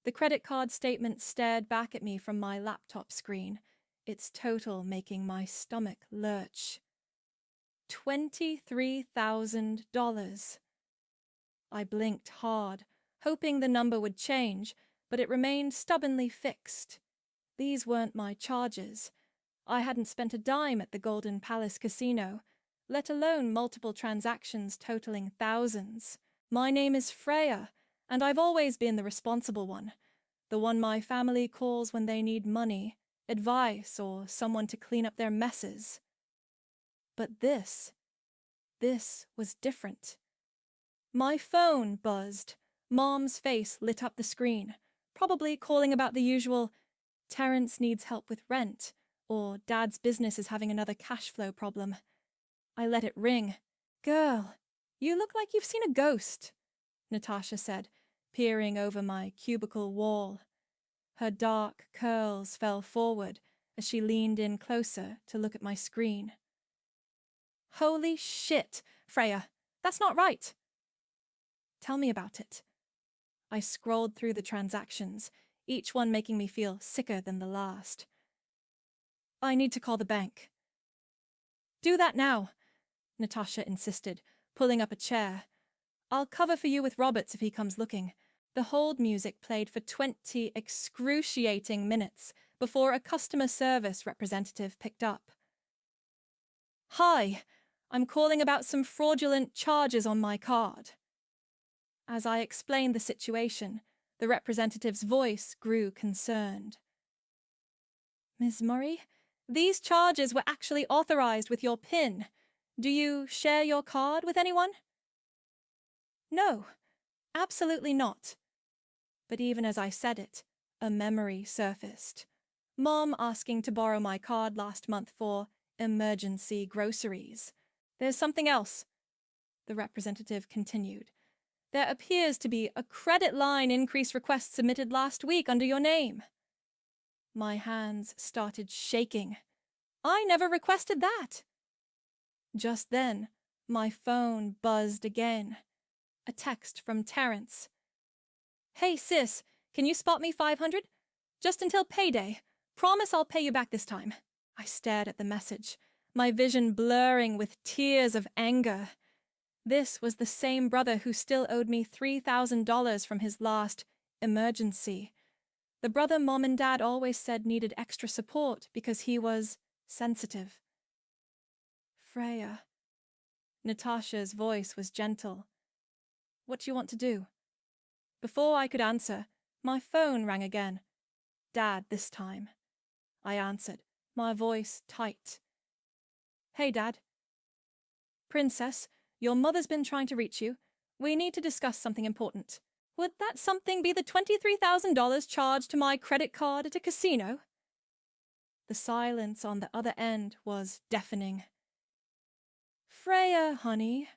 The credit card statement stared back at me from my laptop screen, its total making my stomach lurch. $23,000. I blinked hard, hoping the number would change, but it remained stubbornly fixed. These weren't my charges. I hadn't spent a dime at the Golden Palace Casino, let alone multiple transactions totaling thousands. My name is Freya, and I've always been the responsible one, the one my family calls when they need money, advice, or someone to clean up their messes. But this was different. My phone buzzed. Mom's face lit up the screen, probably calling about the usual, Terrence needs help with rent, or Dad's business is having another cash flow problem. I let it ring. Girl, you look like you've seen a ghost, Natasha said, peering over my cubicle wall. Her dark curls fell forward as she leaned in closer to look at my screen. Holy shit, Freya, that's not right. Tell me about it. I scrolled through the transactions, each one making me feel sicker than the last. I need to call the bank. Do that now, Natasha insisted, pulling up a chair. I'll cover for you with Roberts if he comes looking. The hold music played for 20 excruciating minutes before a customer service representative picked up. Hi, I'm calling about some fraudulent charges on my card. As I explained the situation, the representative's voice grew concerned. Ms. Murray, these charges were actually authorized with your PIN. Do you share your card with anyone? No, absolutely not. But even as I said it, a memory surfaced. Mom asking to borrow my card last month for emergency groceries. There's something else, the representative continued. There appears to be a credit line increase request submitted last week under your name. My hands started shaking. I never requested that. Just then, my phone buzzed again. A text from Terrence. Hey sis, can you spot me $500? Just until payday. Promise I'll pay you back this time. I stared at the message, my vision blurring with tears of anger. This was the same brother who still owed me $3,000 from his last emergency. The brother Mom and Dad always said needed extra support because he was sensitive. Freya. Natasha's voice was gentle. What do you want to do? Before I could answer, my phone rang again. Dad this time. I answered, my voice tight. Hey, Dad. Princess, your mother's been trying to reach you. We need to discuss something important. Would that something be the $23,000 charged to my credit card at a casino? The silence on the other end was deafening. Freya, honey,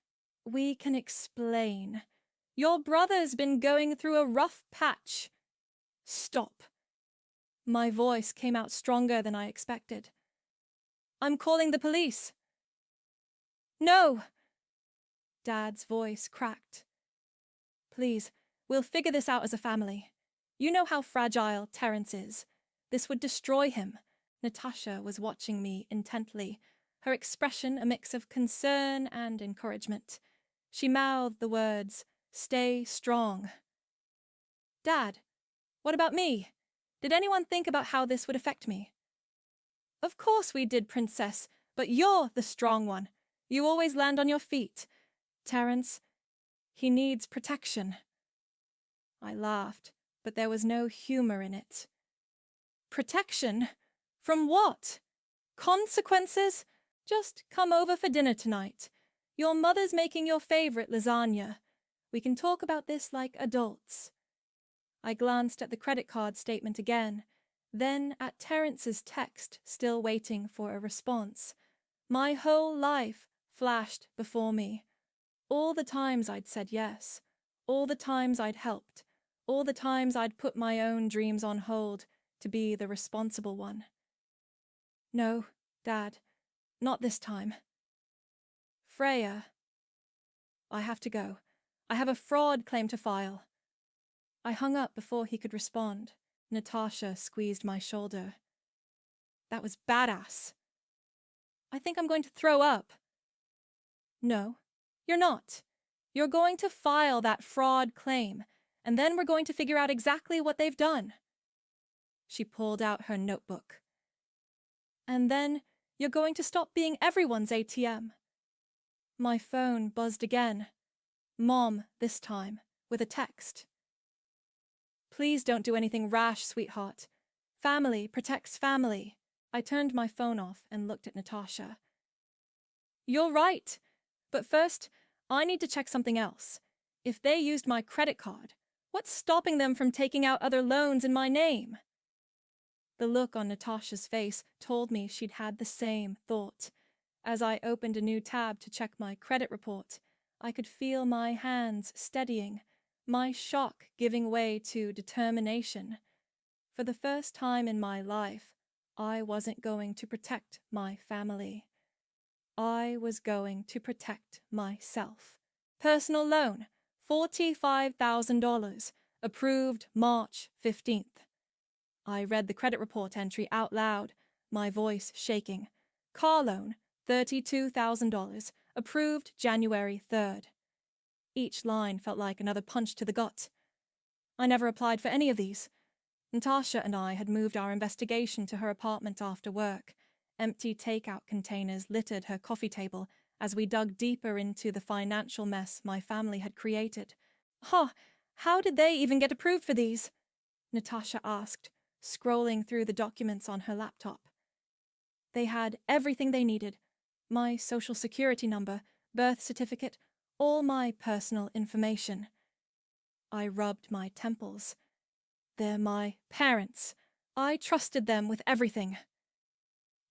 we can explain. Your brother's been going through a rough patch. Stop. My voice came out stronger than I expected. I'm calling the police. No! Dad's voice cracked. Please, we'll figure this out as a family. You know how fragile Terrence is. This would destroy him. Natasha was watching me intently, her expression a mix of concern and encouragement. She mouthed the words, "Stay strong." Dad, what about me? Did anyone think about how this would affect me? Of course we did, Princess, but you're the strong one. You always land on your feet. Terrence, he needs protection. I laughed, but there was no humor in it. Protection? From what? Consequences? Just come over for dinner tonight. Your mother's making your favorite lasagna. We can talk about this like adults. I glanced at the credit card statement again, then at Terrence's text, still waiting for a response. My whole life flashed before me. All the times I'd said yes, all the times I'd helped, all the times I'd put my own dreams on hold to be the responsible one. No, Dad, not this time. Freya. I have to go. I have a fraud claim to file. I hung up before he could respond. Natasha squeezed my shoulder. That was badass. I think I'm going to throw up. No, you're not. You're going to file that fraud claim, and then we're going to figure out exactly what they've done. She pulled out her notebook. And then you're going to stop being everyone's ATM. My phone buzzed again. Mom, this time, with a text. Please don't do anything rash, sweetheart. Family protects family. I turned my phone off and looked at Natasha. You're right. But first, I need to check something else. If they used my credit card, what's stopping them from taking out other loans in my name? The look on Natasha's face told me she'd had the same thought. As I opened a new tab to check my credit report, I could feel my hands steadying, my shock giving way to determination. For the first time in my life, I wasn't going to protect my family. I was going to protect myself. Personal loan, $45,000, approved March 15th. I read the credit report entry out loud, my voice shaking. Car loan, $32,000, approved January 3rd. Each line felt like another punch to the gut. I never applied for any of these. Natasha and I had moved our investigation to her apartment after work. Empty takeout containers littered her coffee table as we dug deeper into the financial mess my family had created. How did they even get approved for these? Natasha asked, scrolling through the documents on her laptop. They had everything they needed. My social security number, birth certificate, all my personal information. I rubbed my temples. They're my parents. I trusted them with everything.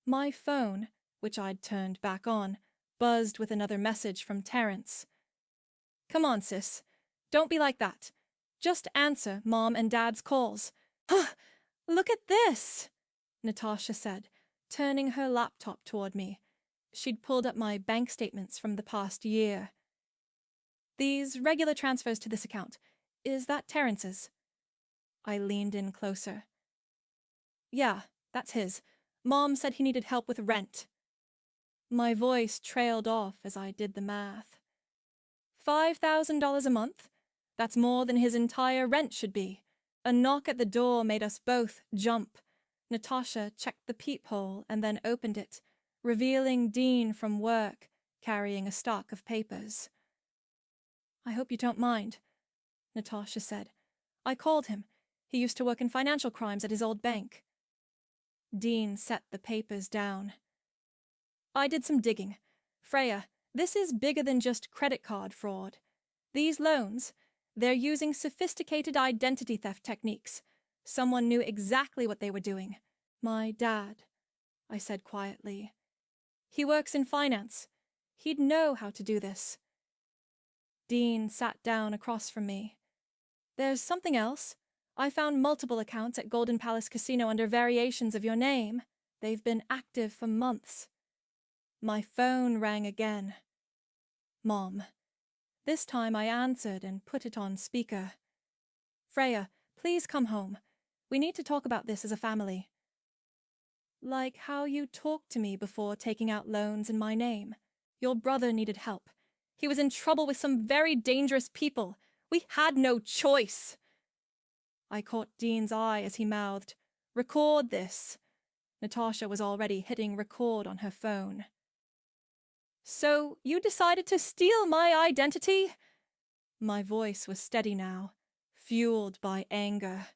My phone, which I'd turned back on, buzzed with another message from Terrence. Come on, sis. Don't be like that. Just answer Mom and Dad's calls. Look at this, Natasha said, turning her laptop toward me. She'd pulled up my bank statements from the past year. These regular transfers to this account. Is that Terrence's? I leaned in closer. Yeah, that's his. Mom said he needed help with rent. My voice trailed off as I did the math. $5,000 a month? That's more than his entire rent should be. A knock at the door made us both jump. Natasha checked the peephole and then opened it, revealing Dean from work, carrying a stock of papers. I hope you don't mind, Natasha said. I called him. He used to work in financial crimes at his old bank. Dean set the papers down. I did some digging. Freya, this is bigger than just credit card fraud. These loans, they're using sophisticated identity theft techniques. Someone knew exactly what they were doing. My dad, I said quietly. He works in finance. He'd know how to do this. Dean sat down across from me. There's something else. I found multiple accounts at Golden Palace Casino under variations of your name. They've been active for months. My phone rang again. Mom. This time I answered and put it on speaker. Freya, please come home. We need to talk about this as a family. Like how you talked to me before taking out loans in my name. Your brother needed help. He was in trouble with some very dangerous people. We had no choice. I caught Dean's eye as he mouthed, "Record this." Natasha was already hitting record on her phone. So you decided to steal my identity? My voice was steady now, fueled by anger.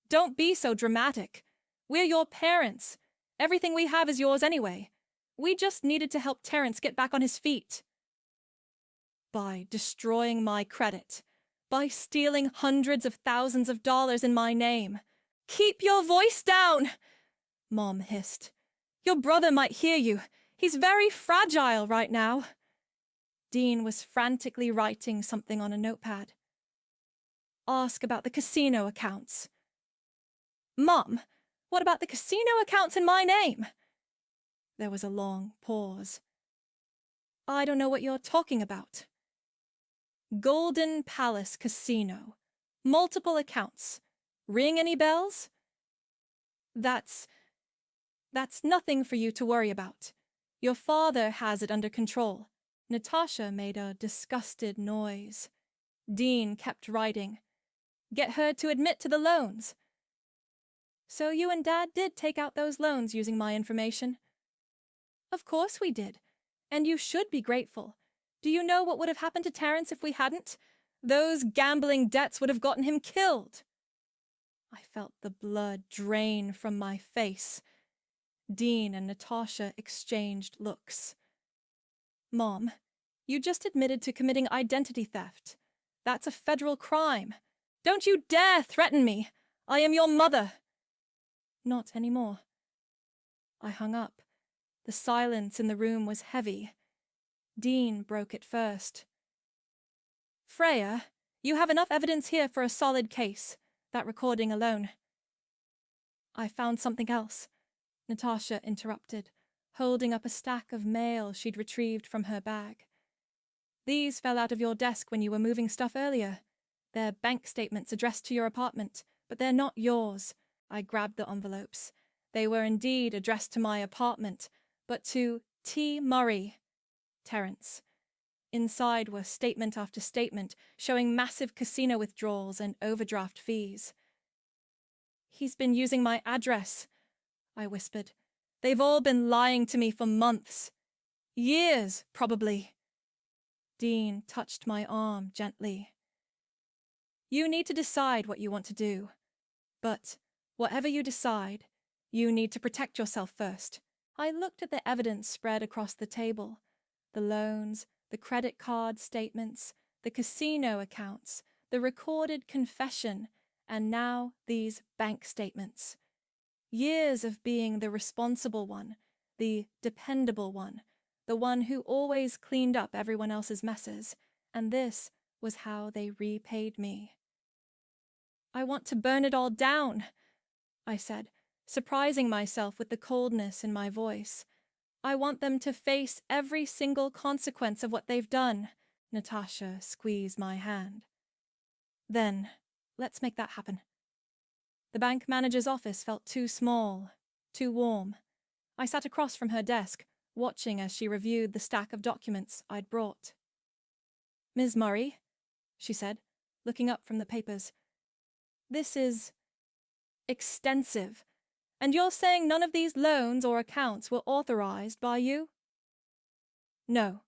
Don't be so dramatic. We're your parents. Everything we have is yours anyway. We just needed to help Terrence get back on his feet. By destroying my credit. By stealing hundreds of thousands of dollars in my name. Keep your voice down, Mom hissed. Your brother might hear you. He's very fragile right now. Dean was frantically writing something on a notepad. Ask about the casino accounts. Mom, what about the casino accounts in my name? There was a long pause. I don't know what you're talking about. Golden Palace Casino. Multiple accounts. Ring any bells? That's nothing for you to worry about. Your father has it under control. Natasha made a disgusted noise. Dean kept writing. Get her to admit to the loans. So you and Dad did take out those loans using my information? Of course we did. And you should be grateful. Do you know what would have happened to Terrence if we hadn't? Those gambling debts would have gotten him killed. I felt the blood drain from my face. Dean and Natasha exchanged looks. Mom, you just admitted to committing identity theft. That's a federal crime. Don't you dare threaten me. I am your mother. Not anymore. I hung up. The silence in the room was heavy. Dean broke it first. Freya, you have enough evidence here for a solid case, that recording alone. I found something else, Natasha interrupted, holding up a stack of mail she'd retrieved from her bag. These fell out of your desk when you were moving stuff earlier. They're bank statements addressed to your apartment, but they're not yours. I grabbed the envelopes. They were indeed addressed to my apartment, but to T. Murray, Terrence. Inside were statement after statement showing massive casino withdrawals and overdraft fees. He's been using my address, I whispered. They've all been lying to me for months. Years, probably. Dean touched my arm gently. You need to decide what you want to do. But whatever you decide, you need to protect yourself first. I looked at the evidence spread across the table. The loans, the credit card statements, the casino accounts, the recorded confession, and now these bank statements. Years of being the responsible one, the dependable one, the one who always cleaned up everyone else's messes, and this was how they repaid me. I want to burn it all down, I said, surprising myself with the coldness in my voice. I want them to face every single consequence of what they've done. Natasha squeezed my hand. Then, let's make that happen. The bank manager's office felt too small, too warm. I sat across from her desk, watching as she reviewed the stack of documents I'd brought. Ms. Murray, she said, looking up from the papers. This is extensive. And you're saying none of these loans or accounts were authorized by you? No.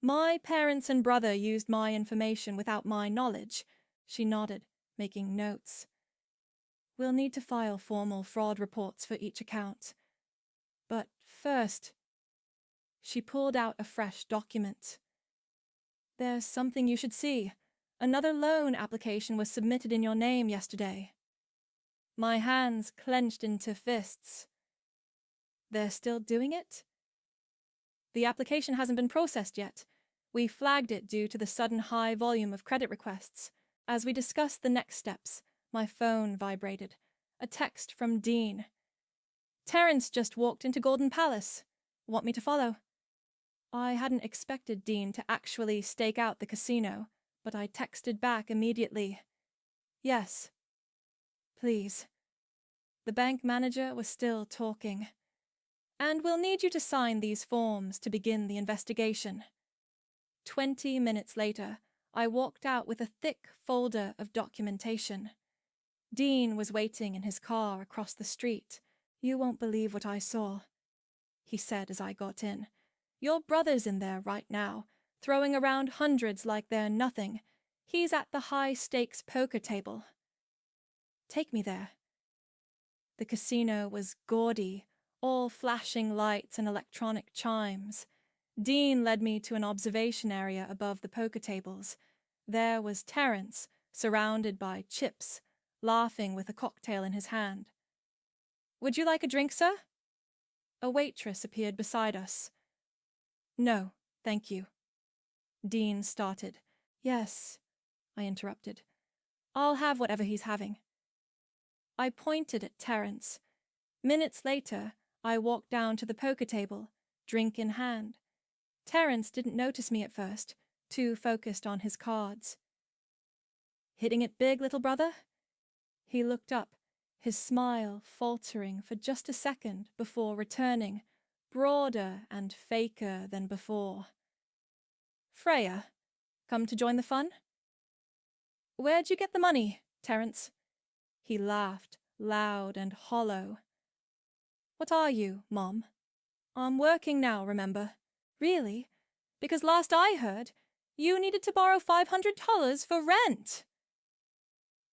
My parents and brother used my information without my knowledge. She nodded, making notes. We'll need to file formal fraud reports for each account. But first, she pulled out a fresh document. There's something you should see. Another loan application was submitted in your name yesterday. My hands clenched into fists. They're still doing it? The application hasn't been processed yet. We flagged it due to the sudden high volume of credit requests. As we discussed the next steps, my phone vibrated. A text from Dean. Terrence just walked into Golden Palace. Want me to follow? I hadn't expected Dean to actually stake out the casino, but I texted back immediately. Yes. Please. The bank manager was still talking. And we'll need you to sign these forms to begin the investigation. 20 minutes later, I walked out with a thick folder of documentation. Dean was waiting in his car across the street. You won't believe what I saw, he said as I got in. Your brother's in there right now, throwing around hundreds like they're nothing. He's at the high-stakes poker table. Take me there. The casino was gaudy, all flashing lights and electronic chimes. Dean led me to an observation area above the poker tables. There was Terrence, surrounded by chips, laughing with a cocktail in his hand. Would you like a drink, sir? A waitress appeared beside us. No, thank you. Dean started. Yes, I interrupted. I'll have whatever he's having. I pointed at Terrence. Minutes later, I walked down to the poker table, drink in hand. Terrence didn't notice me at first, too focused on his cards. Hitting it big, little brother? He looked up, his smile faltering for just a second before returning, broader and faker than before. Freya, come to join the fun? Where'd you get the money, Terence? He laughed, loud and hollow. What are you, Mom? I'm working now, remember? Really? Because last I heard, you needed to borrow $500 for rent.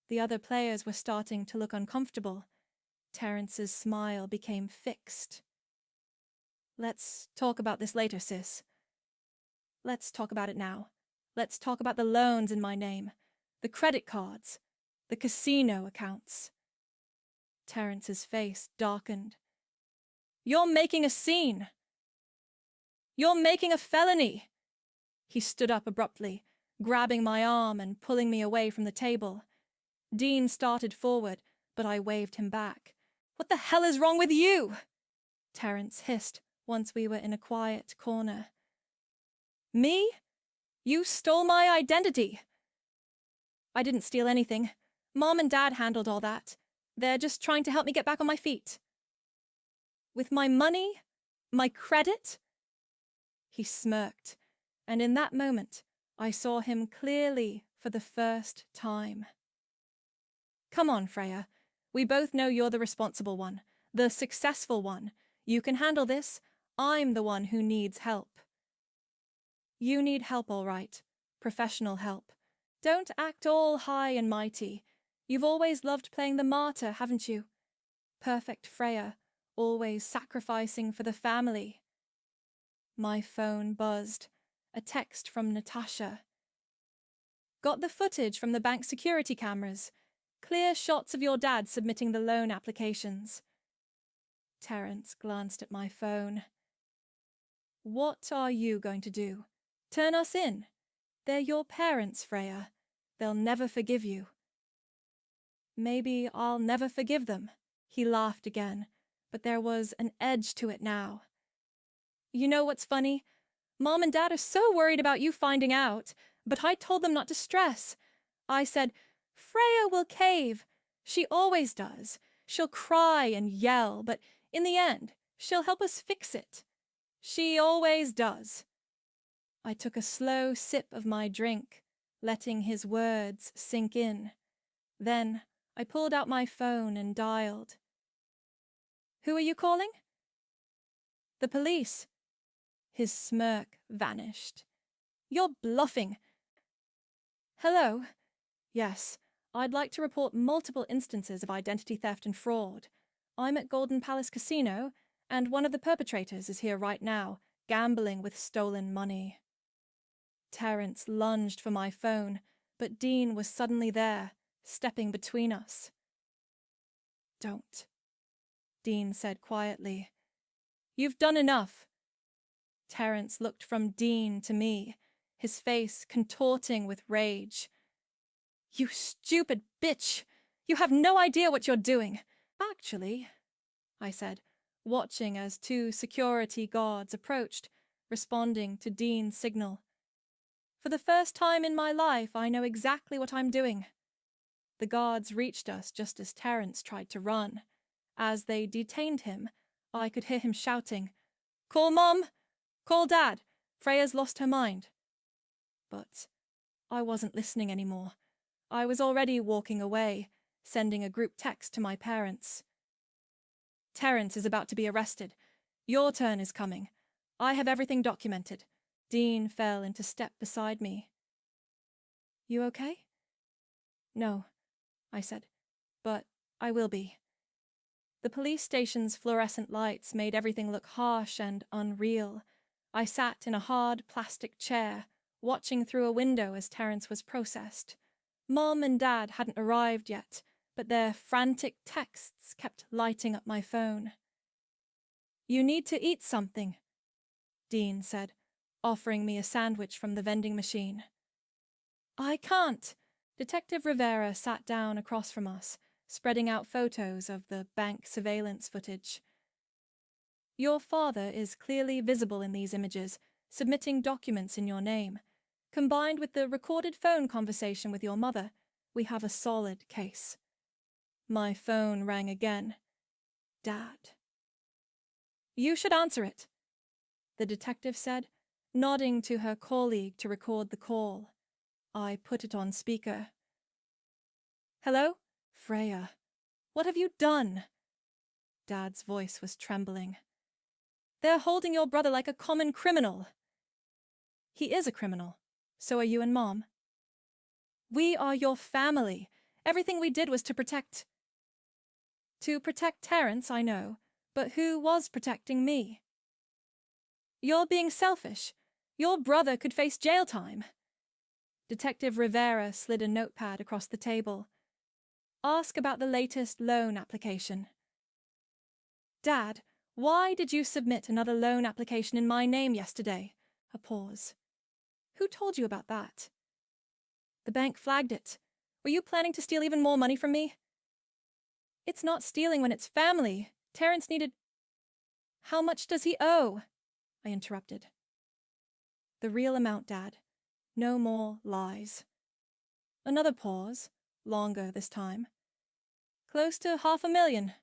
The other players were starting to look uncomfortable. Terence's smile became fixed. Let's talk about this later, sis. Let's talk about it now. Let's talk about the loans in my name, the credit cards, the casino accounts. Terence's face darkened. You're making a scene. You're making a felony. He stood up abruptly, grabbing my arm and pulling me away from the table. Dean started forward, but I waved him back. What the hell is wrong with you? Terence hissed once we were in a quiet corner. Me? You stole my identity. I didn't steal anything. Mom and Dad handled all that. They're just trying to help me get back on my feet. With my money? My credit? He smirked, and in that moment, I saw him clearly for the first time. Come on, Freya. We both know you're the responsible one, the successful one. You can handle this. I'm the one who needs help. You need help, all right. Professional help. Don't act all high and mighty. You've always loved playing the martyr, haven't you? Perfect Freya, always sacrificing for the family. My phone buzzed. A text from Natasha. Got the footage from the bank security cameras. Clear shots of your dad submitting the loan applications. Terence glanced at my phone. What are you going to do? Turn us in? They're your parents, Freya. They'll never forgive you. Maybe I'll never forgive them. He laughed again, but there was an edge to it now. You know what's funny? Mom and Dad are so worried about you finding out, but I told them not to stress. I said, Freya will cave. She always does. She'll cry and yell, but in the end, she'll help us fix it. She always does. I took a slow sip of my drink, letting his words sink in. Then I pulled out my phone and dialed. Who are you calling? The police. His smirk vanished. You're bluffing. Hello? Yes, I'd like to report multiple instances of identity theft and fraud. I'm at Golden Palace Casino, and one of the perpetrators is here right now, gambling with stolen money. Terence lunged for my phone, but Dean was suddenly there, stepping between us. Don't, Dean said quietly. You've done enough. Terence looked from Dean to me, his face contorting with rage. You stupid bitch! You have no idea what you're doing. Actually, I said, watching as two security guards approached, responding to Dean's signal. For the first time in my life, I know exactly what I'm doing. The guards reached us just as Terence tried to run. As they detained him, I could hear him shouting, Call Mom! Call Dad! Freya's lost her mind. But I wasn't listening anymore. I was already walking away, sending a group text to my parents. Terence is about to be arrested. Your turn is coming. I have everything documented. Dean fell into step beside me. You okay? No, I said, but I will be. The police station's fluorescent lights made everything look harsh and unreal. I sat in a hard plastic chair, watching through a window as Terence was processed. Mom and Dad hadn't arrived yet, but their frantic texts kept lighting up my phone. You need to eat something, Dean said, offering me a sandwich from the vending machine. I can't. Detective Rivera sat down across from us, spreading out photos of the bank surveillance footage. Your father is clearly visible in these images, submitting documents in your name, combined with the recorded phone conversation with your mother, we have a solid case. My phone rang again. Dad. You should answer it, the detective said, nodding to her colleague to record the call. I put it on speaker. Hello? Freya. What have you done? Dad's voice was trembling. They're holding your brother like a common criminal. He is a criminal. So are you and Mom. We are your family. Everything we did was to protect... To protect Terrence, I know, but who was protecting me? You're being selfish. Your brother could face jail time. Detective Rivera slid a notepad across the table. Ask about the latest loan application. Dad, why did you submit another loan application in my name yesterday? A pause. Who told you about that? The bank flagged it. Were you planning to steal even more money from me? It's not stealing when it's family. Terrence needed... How much does he owe? I interrupted. The real amount, Dad. No more lies. Another pause, longer this time. Close to $500,000.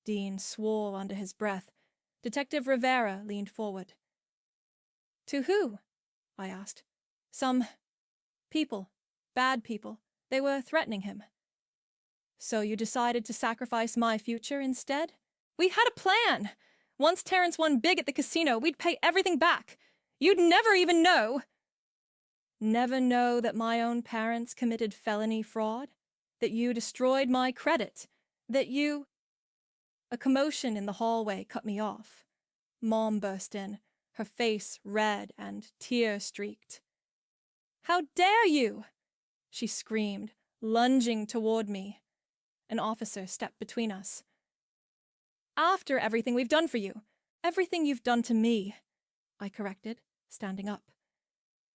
Dean swore under his breath. Detective Rivera leaned forward. To who? I asked. Some people. Bad people. They were threatening him. So you decided to sacrifice my future instead? We had a plan! Once Terrence won big at the casino, we'd pay everything back. You'd never even know. Never know that my own parents committed felony fraud? That you destroyed my credit? That you... A commotion in the hallway cut me off. Mom burst in, her face red and tear-streaked. How dare you! She screamed, lunging toward me. An officer stepped between us. After everything we've done for you. Everything you've done to me, I corrected, standing up.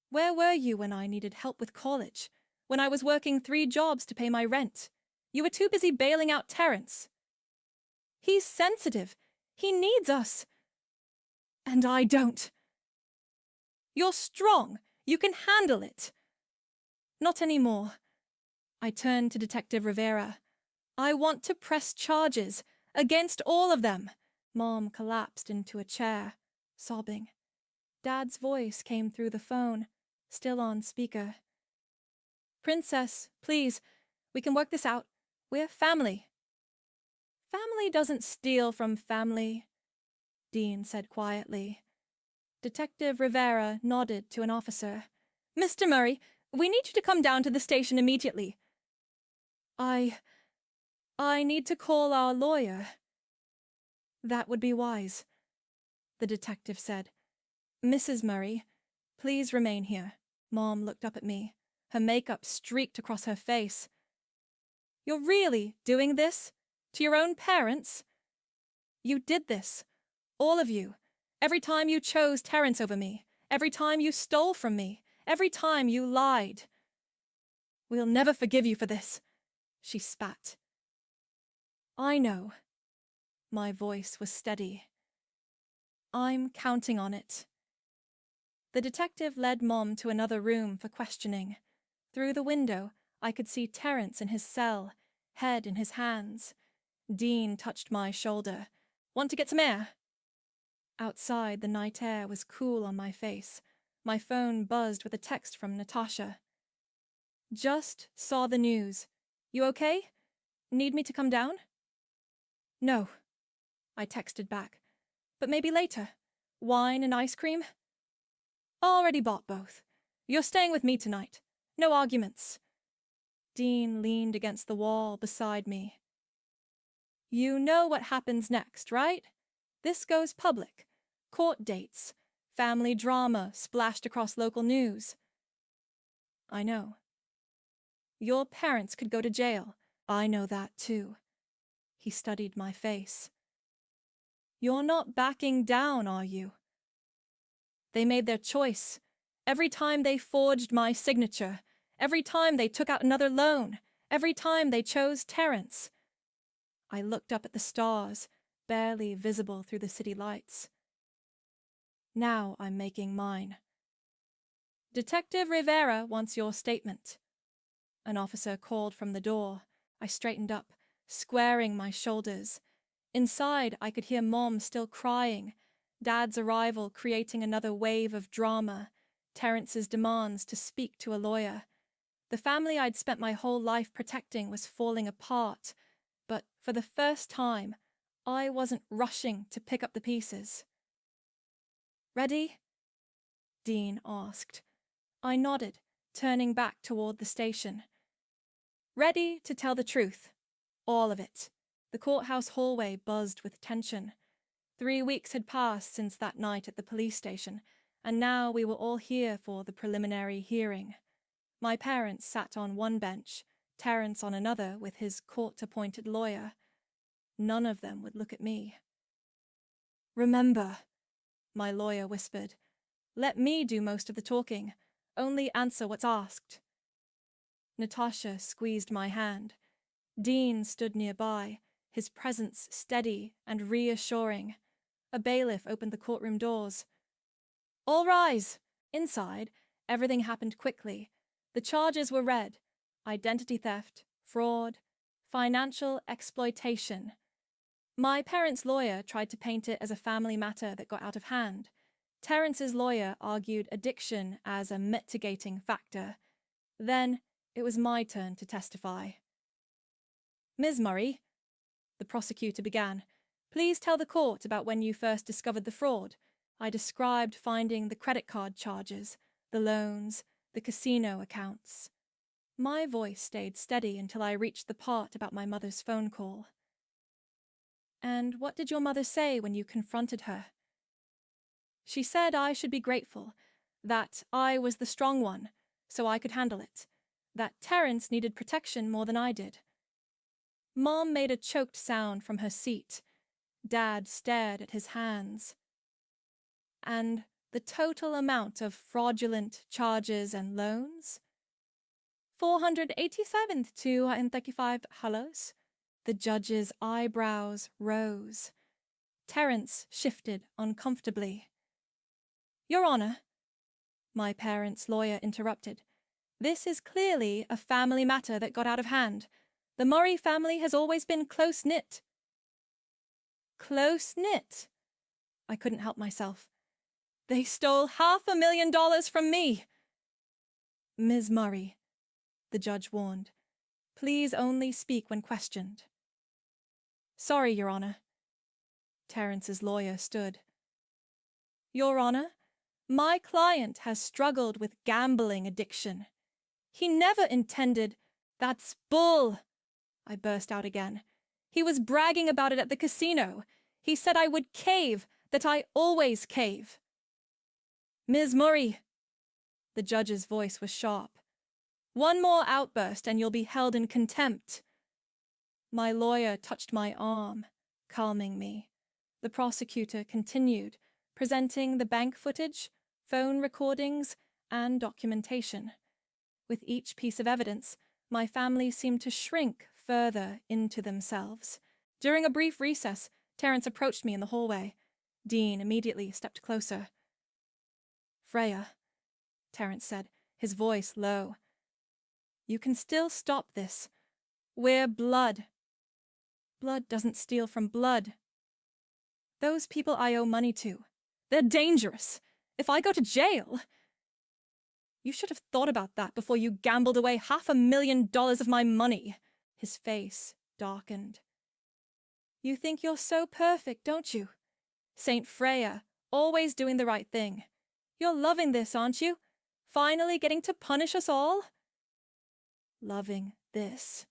Where were you when I needed help with college? When I was working 3 jobs to pay my rent? You were too busy bailing out Terrence. He's sensitive. He needs us. And I don't. You're strong. You can handle it. Not anymore. I turned to Detective Rivera. I want to press charges against all of them. Mom collapsed into a chair, sobbing. Dad's voice came through the phone, still on speaker. Princess, please, we can work this out. We're family. Family doesn't steal from family, Dean said quietly. Detective Rivera nodded to an officer. Mr. Murray, we need you to come down to the station immediately. I need to call our lawyer. That would be wise, the detective said. Mrs. Murray, please remain here. Mom looked up at me. Her makeup streaked across her face. You're really doing this? To your own parents? You did this. All of you. Every time you chose Terrence over me. Every time you stole from me. Every time you lied. We'll never forgive you for this, she spat. I know. My voice was steady. I'm counting on it. The detective led Mom to another room for questioning. Through the window, I could see Terrence in his cell, head in his hands. Dean touched my shoulder. Want to get some air? Outside, the night air was cool on my face. My phone buzzed with a text from Natasha. Just saw the news. You okay? Need me to come down? No, I texted back. But maybe later. Wine and ice cream? Already bought both. You're staying with me tonight. No arguments. Dean leaned against the wall beside me. You know what happens next, right? This goes public. Court dates. Family drama splashed across local news. I know. Your parents could go to jail. I know that too. He studied my face. You're not backing down, are you? They made their choice. Every time they forged my signature. Every time they took out another loan. Every time they chose Terrence. I looked up at the stars, barely visible through the city lights. Now I'm making mine. Detective Rivera wants your statement. An officer called from the door. I straightened up, squaring my shoulders. Inside, I could hear Mom still crying, Dad's arrival creating another wave of drama, Terrence's demands to speak to a lawyer. The family I'd spent my whole life protecting was falling apart, but for the first time, I wasn't rushing to pick up the pieces. "Ready?" Dean asked. I nodded, turning back toward the station. Ready to tell the truth. All of it. The courthouse hallway buzzed with tension. 3 weeks had passed since that night at the police station, and now we were all here for the preliminary hearing. My parents sat on one bench, Terrence on another with his court-appointed lawyer. None of them would look at me. "Remember," my lawyer whispered, "let me do most of the talking. Only answer what's asked." Natasha squeezed my hand. Dean stood nearby, his presence steady and reassuring. A bailiff opened the courtroom doors. "All rise!" Inside, everything happened quickly. The charges were read: identity theft, fraud, financial exploitation. My parents' lawyer tried to paint it as a family matter that got out of hand. Terrence's lawyer argued addiction as a mitigating factor. Then it was my turn to testify. "Ms. Murray," the prosecutor began, "please tell the court about when you first discovered the fraud." I described finding the credit card charges, the loans, the casino accounts. My voice stayed steady until I reached the part about my mother's phone call. "And what did your mother say when you confronted her?" "She said I should be grateful, that I was the strong one, so I could handle it, that Terrence needed protection more than I did." Mom made a choked sound from her seat. Dad stared at his hands. "And the total amount of fraudulent charges and loans?" $487,235. The judge's eyebrows rose. Terrence shifted uncomfortably. "Your Honor," my parents' lawyer interrupted, "this is clearly a family matter that got out of hand. The Murray family has always been close-knit." "Close-knit?" I couldn't help myself. "They stole $500,000 from me." "Ms. Murray," the judge warned, "please only speak when questioned." "Sorry, Your Honor." Terrence's lawyer stood. "Your Honor, my client has struggled with gambling addiction. He never intended—" "That's bull!" I burst out again. "He was bragging about it at the casino. He said I would cave, that I always cave." "Ms. Murray," the judge's voice was sharp, "one more outburst and you'll be held in contempt." My lawyer touched my arm, calming me. The prosecutor continued, presenting the bank footage, phone recordings, and documentation. With each piece of evidence, my family seemed to shrink further into themselves. During a brief recess, Terrence approached me in the hallway. Dean immediately stepped closer. "Freya," Terrence said, his voice low, "you can still stop this. We're blood. Blood doesn't steal from blood. Those people I owe money to, they're dangerous. If I go to jail—" "You should have thought about that before you gambled away $500,000 of my money." His face darkened. "You think you're so perfect, don't you? Saint Freya, always doing the right thing. You're loving this, aren't you? Finally getting to punish us all?" Loving this.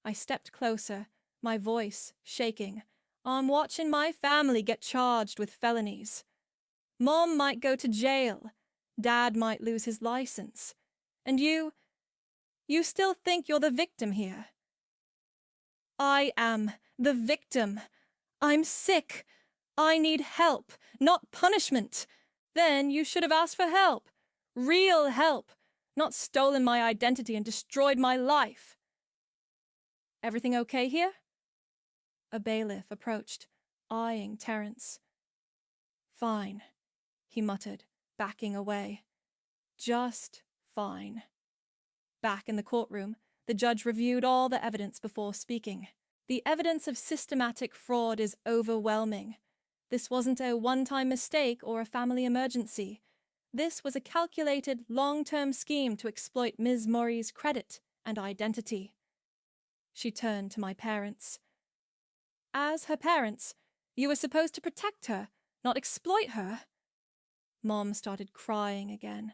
I stepped closer, my voice shaking. "I'm watching my family get charged with felonies. Mom might go to jail. Dad might lose his license. And you still think you're the victim here." "I am the victim. I'm sick. I need help, not punishment. Then you should have asked for help. Real help, not stolen my identity and destroyed my life." "Everything okay here?" A bailiff approached, eyeing Terrence. "Fine," he muttered, backing away. "Just fine." Back in the courtroom, the judge reviewed all the evidence before speaking. The evidence of systematic fraud is overwhelming. This wasn't a one-time mistake or a family emergency. This was a calculated, long-term scheme to exploit Ms. Murray's credit and identity. She turned to my parents. As her parents, you were supposed to protect her, not exploit her. Mom started crying again.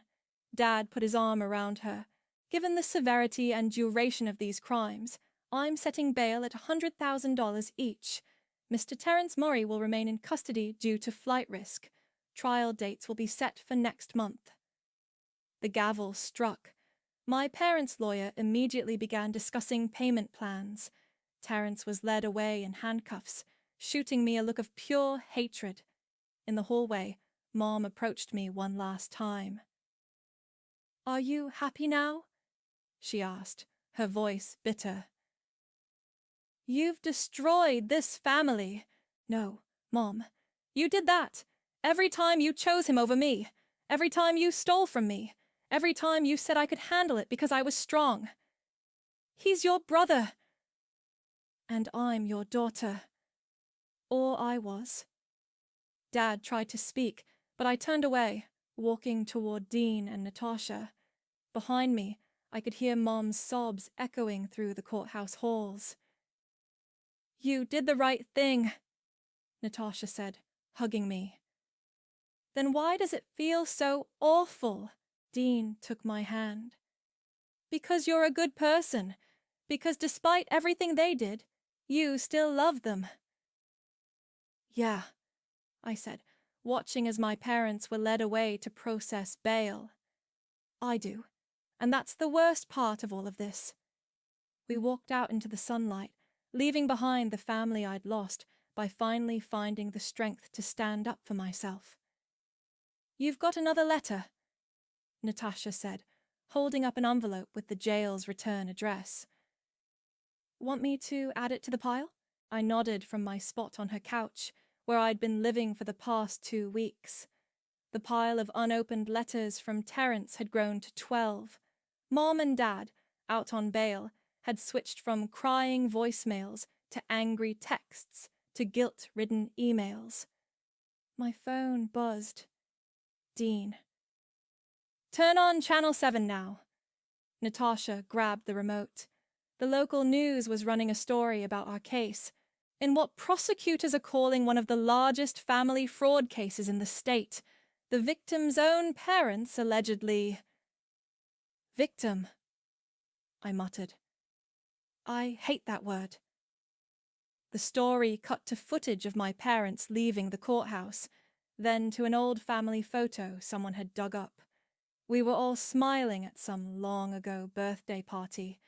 Dad put his arm around her. Given the severity and duration of these crimes, I'm setting bail at $100,000 each. Mr. Terence Murray will remain in custody due to flight risk. Trial dates will be set for next month. The gavel struck. My parents' lawyer immediately began discussing payment plans. Terence was led away in handcuffs, shooting me a look of pure hatred. In the hallway, Mom approached me one last time. "Are you happy now?" she asked, her voice bitter. "You've destroyed this family." "No, Mom, you did that. Every time you chose him over me. Every time you stole from me. Every time you said I could handle it because I was strong. He's your brother. And I'm your daughter. Or I was." Dad tried to speak, but I turned away, walking toward Dean and Natasha. Behind me, I could hear Mom's sobs echoing through the courthouse halls. "You did the right thing," Natasha said, hugging me. "Then why does it feel so awful?" Dean took my hand. "Because you're a good person. Because despite everything they did, you still love them." "Yeah," I said, watching as my parents were led away to process bail. "I do. And that's the worst part of all of this." We walked out into the sunlight, leaving behind the family I'd lost by finally finding the strength to stand up for myself. "You've got another letter," Natasha said, holding up an envelope with the jail's return address. "Want me to add it to the pile?" I nodded from my spot on her couch, where I'd been living for the past 2 weeks. The pile of unopened letters from Terence had grown to 12. Mom and Dad, out on bail, had switched from crying voicemails to angry texts to guilt-ridden emails. My phone buzzed. Dean. "Turn on Channel 7 now." Natasha grabbed the remote. The local news was running a story about our case, in what prosecutors are calling one of the largest family fraud cases in the state. The victim's own parents allegedly... "Victim," I muttered. I hate that word. The story cut to footage of my parents leaving the courthouse, then to an old family photo someone had dug up. We were all smiling at some long-ago birthday party.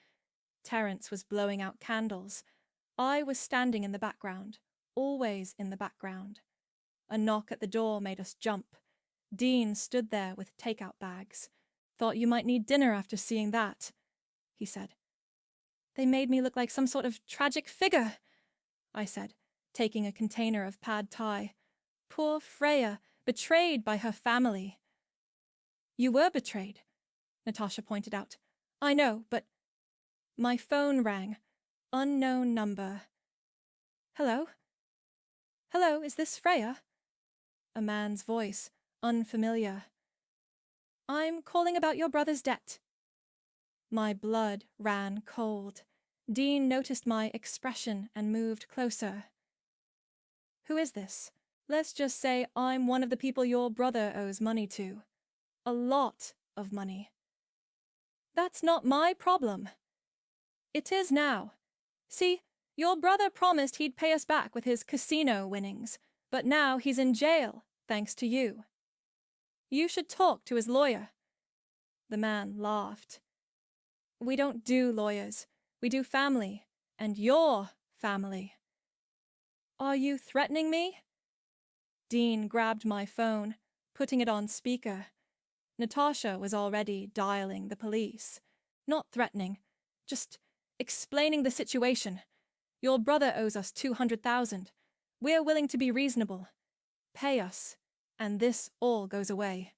Terence was blowing out candles. I was standing in the background, always in the background. A knock at the door made us jump. Dean stood there with takeout bags. "Thought you might need dinner after seeing that," he said. "They made me look like some sort of tragic figure," I said, taking a container of pad thai. "Poor Freya, betrayed by her family." "You were betrayed," Natasha pointed out. "I know, but..." My phone rang. Unknown number. "Hello? Hello, is this Freya?" A man's voice, unfamiliar. "I'm calling about your brother's debt." My blood ran cold. Dean noticed my expression and moved closer. "Who is this?" "Let's just say I'm one of the people your brother owes money to. A lot of money." "That's not my problem." "It is now. See, your brother promised he'd pay us back with his casino winnings, but now he's in jail, thanks to you. You should talk to his lawyer." The man laughed. "We don't do lawyers. We do family, and your family." "Are you threatening me?" Dean grabbed my phone, putting it on speaker. Natasha was already dialing the police. "Not threatening, just explaining the situation. Your brother owes us $200,000. We're willing to be reasonable. Pay us, and this all goes away."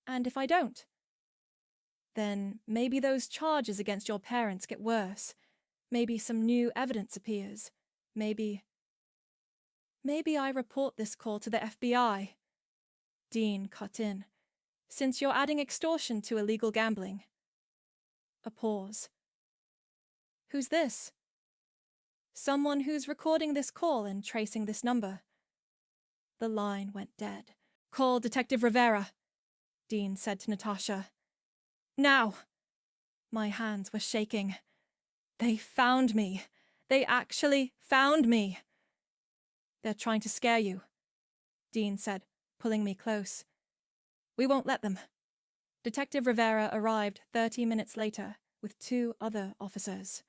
"And if I don't?" Then maybe those charges against your parents get worse. Maybe some new evidence appears. Maybe I report this call to the FBI. Dean cut in. Since you're adding extortion to illegal gambling. A pause. Who's this? Someone who's recording this call and tracing this number. The line went dead. Call Detective Rivera, Dean said to Natasha. Now! My hands were shaking. They found me. They actually found me. They're trying to scare you, Dean said, pulling me close. We won't let them. Detective Rivera arrived 30 minutes later with 2 other officers.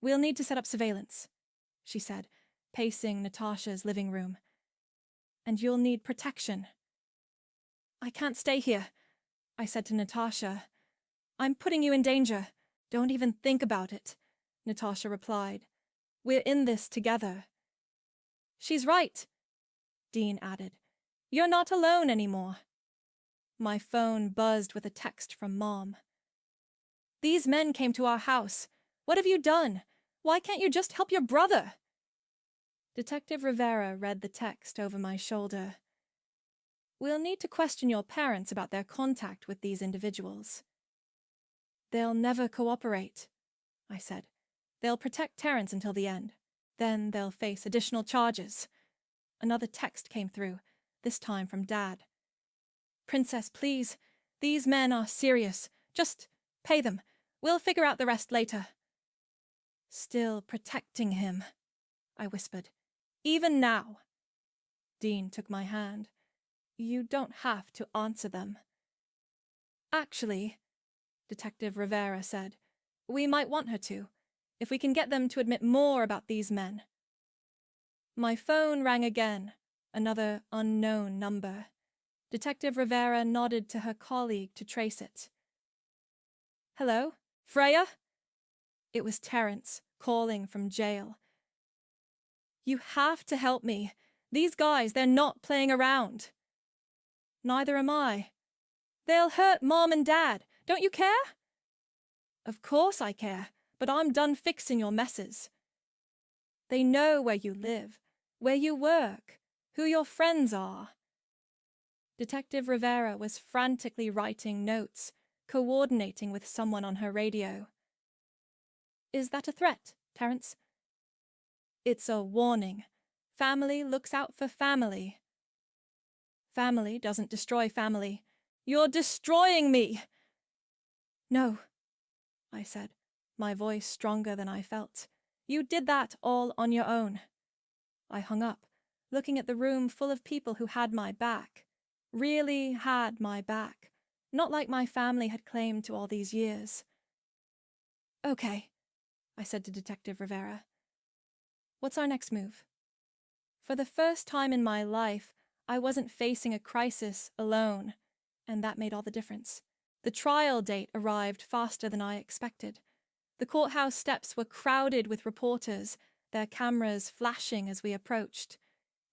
We'll need to set up surveillance, she said, pacing Natasha's living room. And you'll need protection. I can't stay here, I said to Natasha. I'm putting you in danger. Don't even think about it, Natasha replied. We're in this together. She's right, Dean added. You're not alone anymore. My phone buzzed with a text from Mom. These men came to our house. What have you done? Why can't you just help your brother? Detective Rivera read the text over my shoulder. We'll need to question your parents about their contact with these individuals. They'll never cooperate, I said. They'll protect Terrence until the end. Then they'll face additional charges. Another text came through, this time from Dad. Princess, please. These men are serious. Just pay them. We'll figure out the rest later. Still protecting him, I whispered. Even now. Dean took my hand. You don't have to answer them. Actually, Detective Rivera said, we might want her to, if we can get them to admit more about these men. My phone rang again, another unknown number. Detective Rivera nodded to her colleague to trace it. Hello? Freya? It was Terrence, calling from jail. You have to help me. These guys, they're not playing around. Neither am I. They'll hurt Mom and Dad. Don't you care? Of course I care, but I'm done fixing your messes. They know where you live, where you work, who your friends are. Detective Rivera was frantically writing notes, coordinating with someone on her radio. Is that a threat, Terrence? It's a warning. Family looks out for family. Family doesn't destroy family. You're destroying me! No, I said, my voice stronger than I felt. You did that all on your own. I hung up, looking at the room full of people who had my back. Really had my back. Not like my family had claimed to all these years. Okay, I said to Detective Rivera. What's our next move? For the first time in my life, I wasn't facing a crisis alone, and that made all the difference. The trial date arrived faster than I expected. The courthouse steps were crowded with reporters, their cameras flashing as we approached.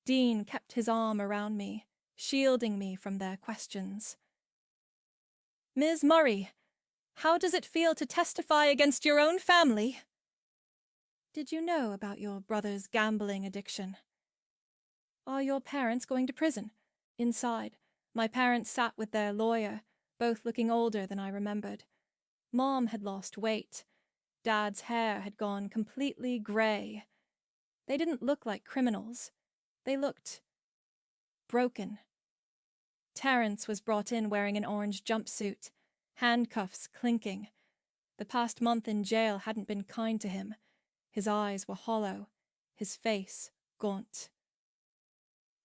Dean kept his arm around me, shielding me from their questions. Ms. Murray, how does it feel to testify against your own family? Did you know about your brother's gambling addiction? Are your parents going to prison? Inside, my parents sat with their lawyer, both looking older than I remembered. Mom had lost weight. Dad's hair had gone completely grey. They didn't look like criminals. They looked broken. Terrence was brought in wearing an orange jumpsuit, handcuffs clinking. The past month in jail hadn't been kind to him. His eyes were hollow, his face gaunt.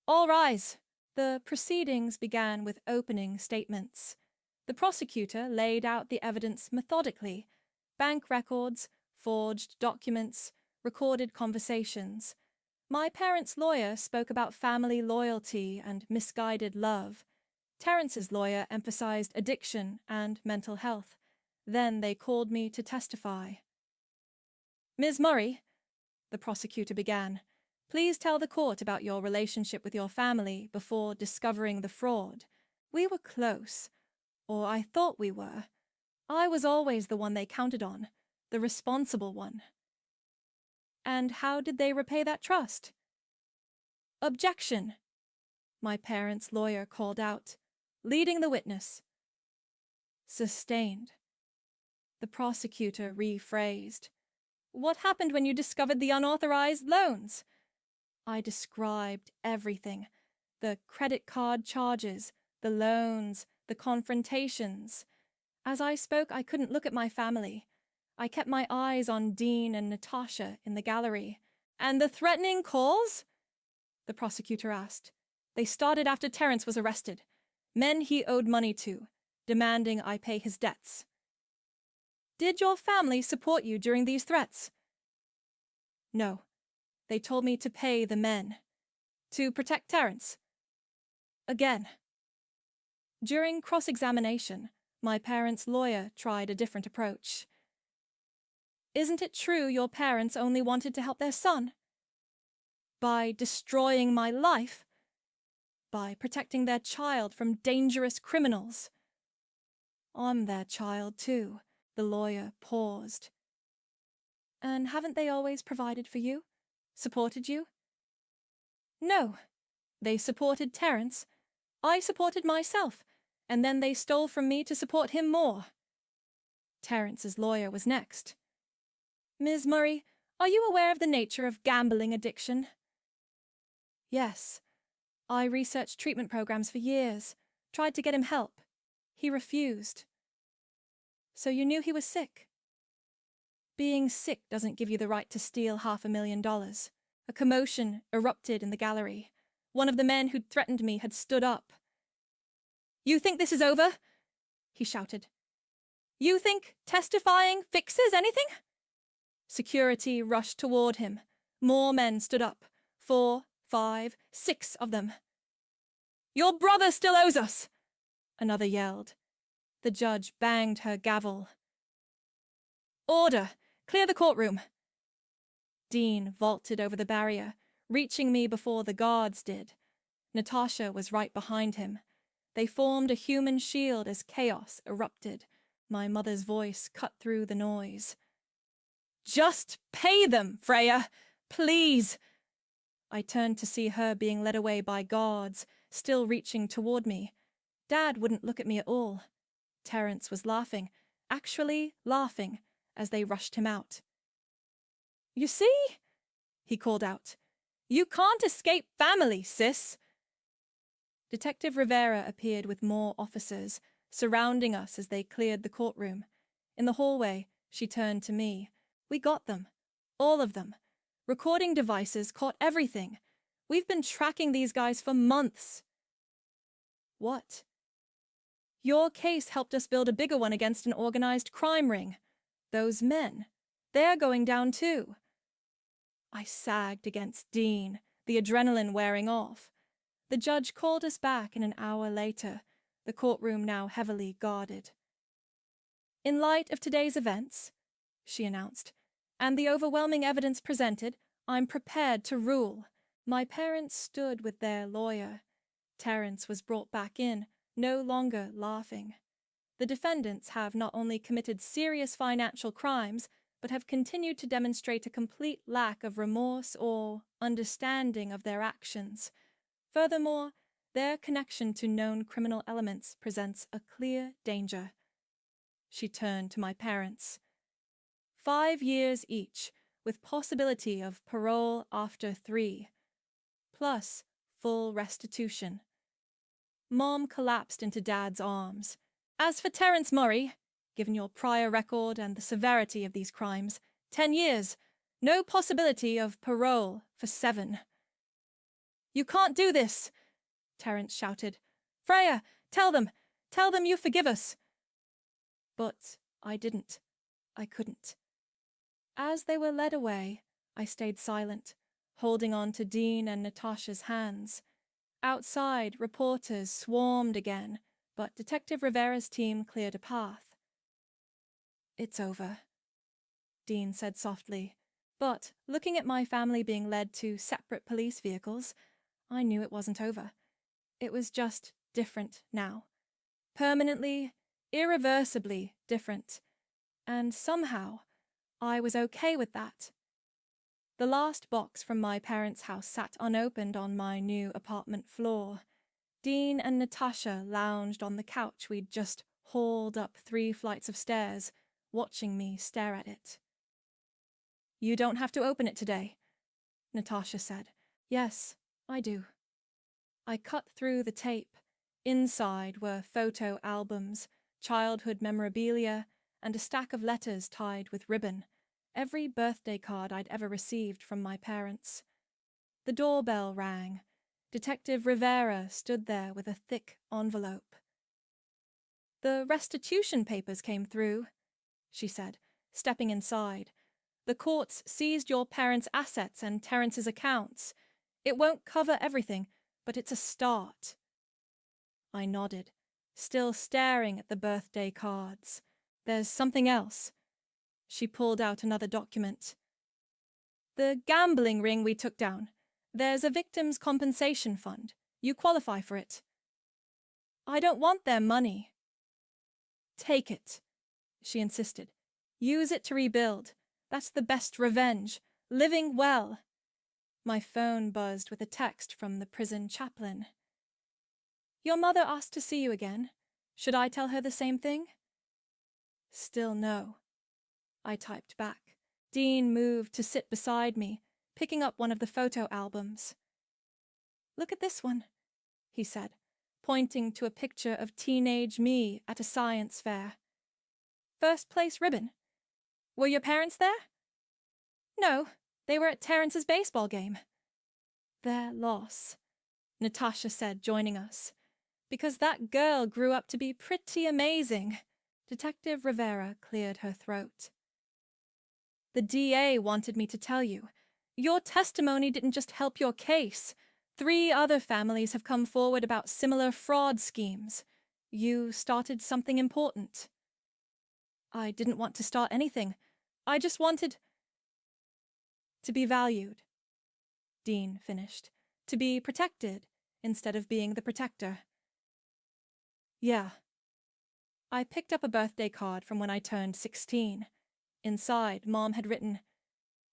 All rise! The proceedings began with opening statements. The prosecutor laid out the evidence methodically: bank records, forged documents, recorded conversations. My parents' lawyer spoke about family loyalty and misguided love. Terrence's lawyer emphasized addiction and mental health. Then they called me to testify. Ms. Murray, the prosecutor began, please tell the court about your relationship with your family before discovering the fraud. We were close. Or I thought we were. I was always the one they counted on, the responsible one. And how did they repay that trust? Objection, my parents' lawyer called out, leading the witness. Sustained. The prosecutor rephrased. What happened when you discovered the unauthorized loans? I described everything. The credit card charges, the loans, the confrontations. As I spoke, I couldn't look at my family. I kept my eyes on Dean and Natasha in the gallery. And the threatening calls? The prosecutor asked. They started after Terrence was arrested. Men he owed money to, demanding I pay his debts. Did your family support you during these threats? No. They told me to pay the men. To protect Terrence. Again. During cross-examination, my parents' lawyer tried a different approach. Isn't it true your parents only wanted to help their son? By destroying my life? By protecting their child from dangerous criminals? I'm their child, too. The lawyer paused. And haven't they always provided for you? Supported you? No. They supported Terrence. I supported myself, and then they stole from me to support him more. Terrence's lawyer was next. Ms. Murray, are you aware of the nature of gambling addiction? Yes. I researched treatment programs for years, tried to get him help. He refused. So you knew he was sick? Being sick doesn't give you the right to steal $500,000. A commotion erupted in the gallery. One of the men who'd threatened me had stood up. You think this is over? He shouted. You think testifying fixes anything? Security rushed toward him. More men stood up. 4, 5, 6 of them. Your brother still owes us, another yelled. The judge banged her gavel. Order! Clear the courtroom! Dean vaulted over the barrier, reaching me before the guards did. Natasha was right behind him. They formed a human shield as chaos erupted. My mother's voice cut through the noise. Just pay them, Freya! Please! I turned to see her being led away by guards, still reaching toward me. Dad wouldn't look at me at all. Terrence was laughing, actually laughing, as they rushed him out. You see? He called out. You can't escape family, sis. Detective Rivera appeared with more officers, surrounding us as they cleared the courtroom. In the hallway, she turned to me. We got them. All of them. Recording devices caught everything. We've been tracking these guys for months. What? Your case helped us build a bigger one against an organized crime ring. Those men. They're going down too. I sagged against Dean, the adrenaline wearing off. The judge called us back in an hour later, the courtroom now heavily guarded. In light of today's events, she announced, and the overwhelming evidence presented, I'm prepared to rule. My parents stood with their lawyer. Terrence was brought back in, no longer laughing. The defendants have not only committed serious financial crimes, but have continued to demonstrate a complete lack of remorse or understanding of their actions. Furthermore, their connection to known criminal elements presents a clear danger. She turned to my parents. 5 years each, with possibility of parole after 3, plus full restitution. Mom collapsed into Dad's arms. As for Terrence Murray, given your prior record and the severity of these crimes, 10 years, no possibility of parole for 7. You can't do this, Terrence shouted. Freya, tell them you forgive us. But I didn't. I couldn't. As they were led away, I stayed silent, holding on to Dean and Natasha's hands. Outside, reporters swarmed again, but Detective Rivera's team cleared a path. It's over, Dean said softly, but looking at my family being led to separate police vehicles, I knew it wasn't over. It was just different now. Permanently, irreversibly different. And somehow, I was okay with that. The last box from my parents' house sat unopened on my new apartment floor. Dean and Natasha lounged on the couch we'd just hauled up 3 flights of stairs, watching me stare at it. "You don't have to open it today," Natasha said. "Yes, I do." I cut through the tape. Inside were photo albums, childhood memorabilia, and a stack of letters tied with ribbon, every birthday card I'd ever received from my parents. The doorbell rang. Detective Rivera stood there with a thick envelope. "The restitution papers came through," she said, stepping inside. "The courts seized your parents' assets and Terrence's accounts. It won't cover everything, but it's a start." I nodded, still staring at the birthday cards. "There's something else." She pulled out another document. "The gambling ring we took down. There's a victims' compensation fund. You qualify for it." "I don't want their money." "Take it," she insisted. "Use it to rebuild. That's the best revenge. Living well." My phone buzzed with a text from the prison chaplain. "Your mother asked to see you again. Should I tell her the same thing?" "Still no." I typed back. Dean moved to sit beside me, picking up one of the photo albums. "Look at this one," he said, pointing to a picture of teenage me at a science fair. "First place ribbon. Were your parents there?" "No, they were at Terrence's baseball game." "Their loss," Natasha said, joining us. "Because that girl grew up to be pretty amazing." Detective Rivera cleared her throat. "The DA wanted me to tell you. Your testimony didn't just help your case. 3 other families have come forward about similar fraud schemes. You started something important." "I didn't want to start anything. I just wanted to be valued," Dean finished. "To be protected instead of being the protector." "Yeah." I picked up a birthday card from when I turned 16. Inside, Mom had written,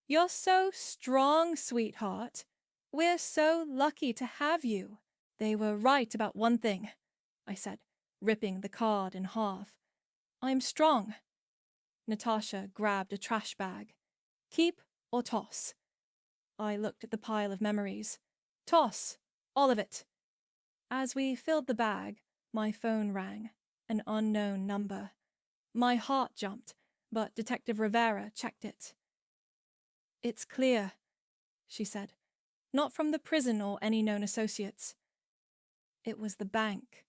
"You're so strong, sweetheart. We're so lucky to have you." "They were right about one thing," I said, ripping the card in half. "I'm strong." Natasha grabbed a trash bag. "Keep or toss?" I looked at the pile of memories. "Toss. All of it." As we filled the bag, my phone rang. An unknown number. My heart jumped, but Detective Rivera checked it. "It's clear," she said. "Not from the prison or any known associates." It was the bank.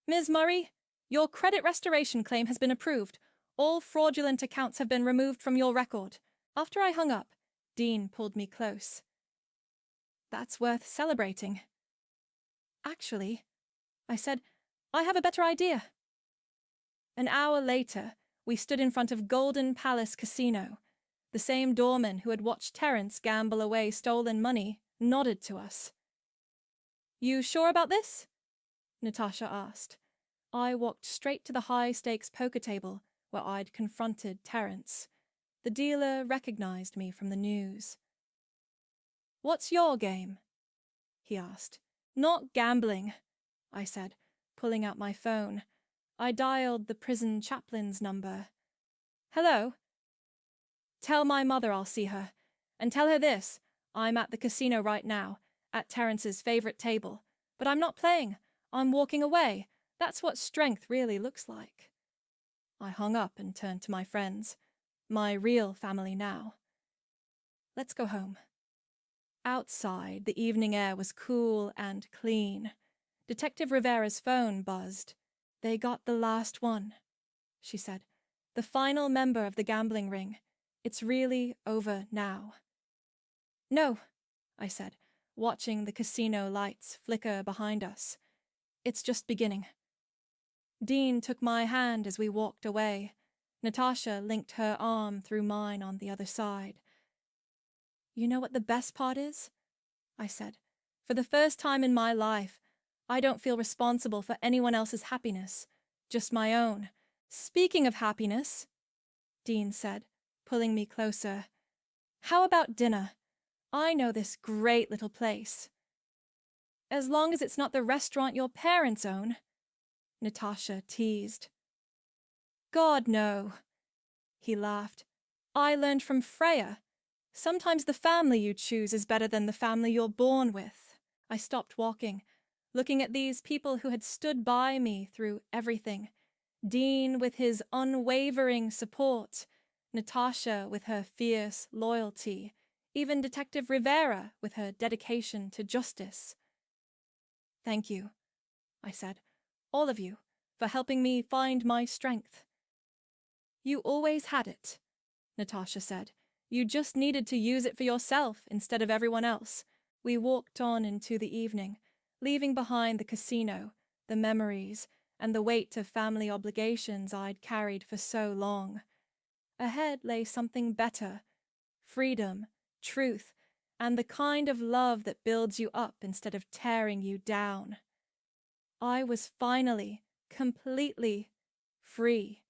"Ms. Murray, your credit restoration claim has been approved. All fraudulent accounts have been removed from your record." After I hung up, Dean pulled me close. "That's worth celebrating." "Actually," I said, "I have a better idea." An hour later, we stood in front of Golden Palace Casino. The same doorman who had watched Terrence gamble away stolen money nodded to us. "You sure about this?" Natasha asked. I walked straight to the high-stakes poker table where I'd confronted Terrence. The dealer recognized me from the news. "What's your game?" he asked. "Not gambling," I said, pulling out my phone. I dialed the prison chaplain's number. "Hello?" "Tell my mother I'll see her. And tell her this, I'm at the casino right now, at Terrence's favorite table. But I'm not playing. I'm walking away. That's what strength really looks like." I hung up and turned to my friends. My real family now. "Let's go home." Outside, the evening air was cool and clean. Detective Rivera's phone buzzed. "They got the last one," she said. "The final member of the gambling ring. It's really over now." "No," I said, watching the casino lights flicker behind us. "It's just beginning." Dean took my hand as we walked away. Natasha linked her arm through mine on the other side. "You know what the best part is?" I said. "For the first time in my life, I don't feel responsible for anyone else's happiness, just my own. Speaking of happiness, Dean said, pulling me closer, how about dinner? I know this great little place. As long as it's not the restaurant your parents own, Natasha teased. God, no. He laughed. I learned from Freya. Sometimes the family you choose is better than the family you're born with. I stopped walking, looking at these people who had stood by me through everything. Dean with his unwavering support, Natasha with her fierce loyalty, even Detective Rivera with her dedication to justice. Thank you, I said, all of you, for helping me find my strength. You always had it, Natasha said. You just needed to use it for yourself instead of everyone else. We walked on into the evening, leaving behind the casino, the memories, and the weight of family obligations I'd carried for so long. Ahead lay something better, freedom, truth, and the kind of love that builds you up instead of tearing you down. I was finally, completely free.